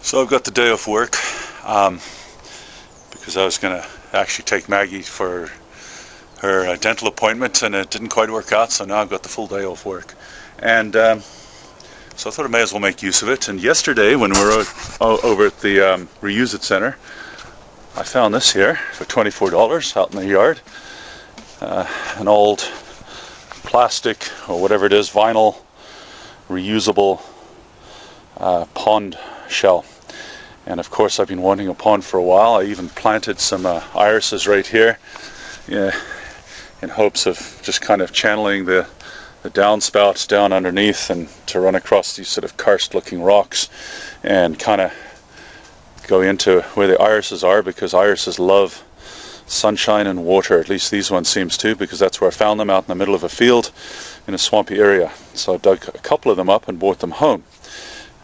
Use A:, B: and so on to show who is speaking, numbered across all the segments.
A: So I've got the day off work because I was going to actually take Maggie for her dental appointment, and it didn't quite work out, so now I've got the full day off work. And so I thought I may as well make use of it. And yesterday when we were over at the Reuse It Center, I found this here for $24 out in the yard. An old plastic, or whatever it is, vinyl reusable pond shell. And of course I've been wanting a pond for a while. I even planted some irises right here, in hopes of just kind of channeling the downspouts down underneath and to run across these sort of karst looking rocks and kind of go into where the irises are, because irises love sunshine and water. At least these ones seems to, because that's where I found them, out in the middle of a field in a swampy area. So I dug a couple of them up and brought them home.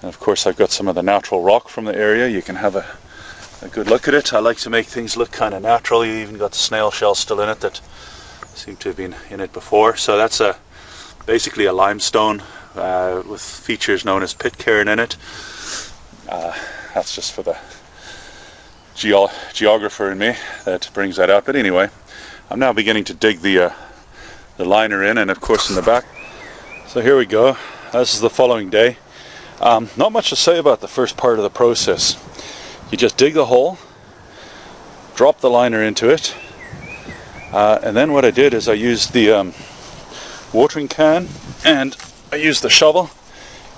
A: And of course I've got some of the natural rock from the area. You can have a good look at it. I like to make things look kind of natural. You even got the snail shells still in it that seem to have been in it before. So that's basically a limestone with features known as pitcairn in it. That's just for the geographer in me that brings that out. But anyway, I'm now beginning to dig the liner in, and of course in the back. So here we go. This is the following day. Not much to say about the first part of the process. You just dig the hole, drop the liner into it, and then what I did is I used the watering can and I used the shovel.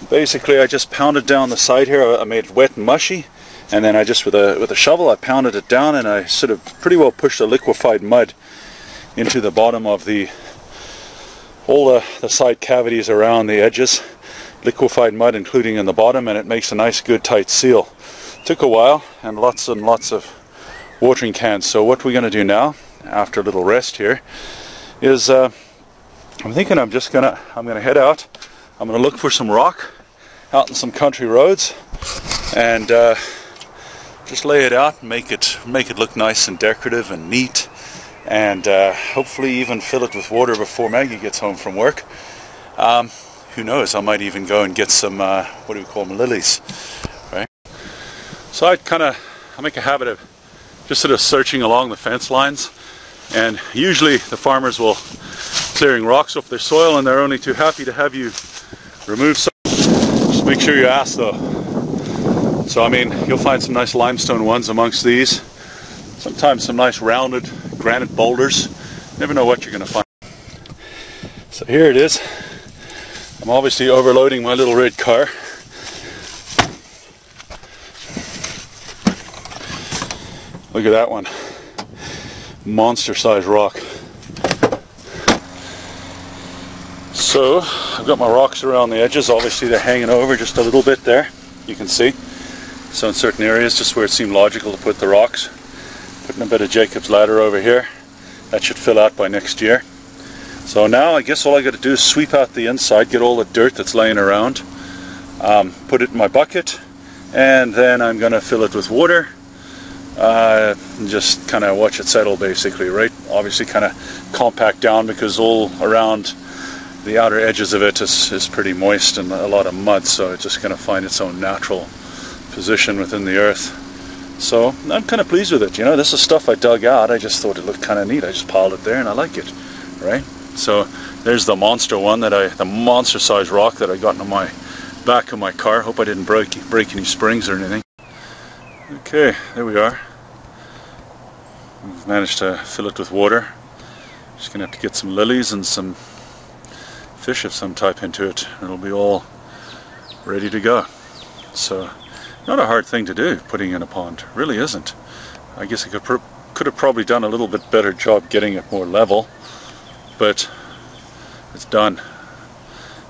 A: Basically I just pounded down the side here. I made it wet and mushy, and then I just with a shovel I pounded it down, and I sort of pretty well pushed the liquefied mud into the bottom of all the side cavities around the edges. Liquefied mud including in the bottom, and it makes a nice good tight seal. Took a while and lots of watering cans. So what we're going to do now, after a little rest here, is I'm thinking I'm going to head out. I'm going to look for some rock out in some country roads and just lay it out and make it look nice and decorative and neat, and hopefully even fill it with water before Maggie gets home from work. Who knows, I might even go and get some, what do we call them, lilies, right? So I make a habit of just sort of searching along the fence lines, and usually the farmers will clearing rocks off their soil, and they're only too happy to have you remove some. Just make sure you ask though. So I mean, you'll find some nice limestone ones amongst these, sometimes some nice rounded granite boulders. Never know what you're going to find. So here it is. I'm obviously overloading my little red car. Look at that one. Monster sized rock. So I've got my rocks around the edges. Obviously they're hanging over just a little bit there, you can see. So in certain areas, just where it seemed logical to put the rocks, putting a bit of Jacob's ladder over here. That should fill out by next year. So now I guess all I got to do is sweep out the inside, get all the dirt that's laying around, put it in my bucket, and then I'm going to fill it with water, and just kind of watch it settle basically, right? Obviously kind of compact down, because all around the outer edges of it is pretty moist and a lot of mud, so it's just going to find its own natural position within the earth. So I'm kind of pleased with it. You know, this is stuff I dug out. I just thought it looked kind of neat. I just piled it there and I like it, right? So there's the monster one, the monster size rock that I got into my back of my car. Hope I didn't break any springs or anything. Okay, there we are. We've managed to fill it with water. Just gonna have to get some lilies and some fish of some type into it. It'll be all ready to go. So not a hard thing to do, putting in a pond. It really isn't. I guess I could have probably done a little bit better job getting it more level, but it's done.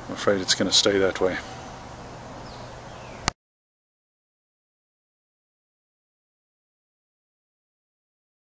A: I'm afraid it's going to stay that way.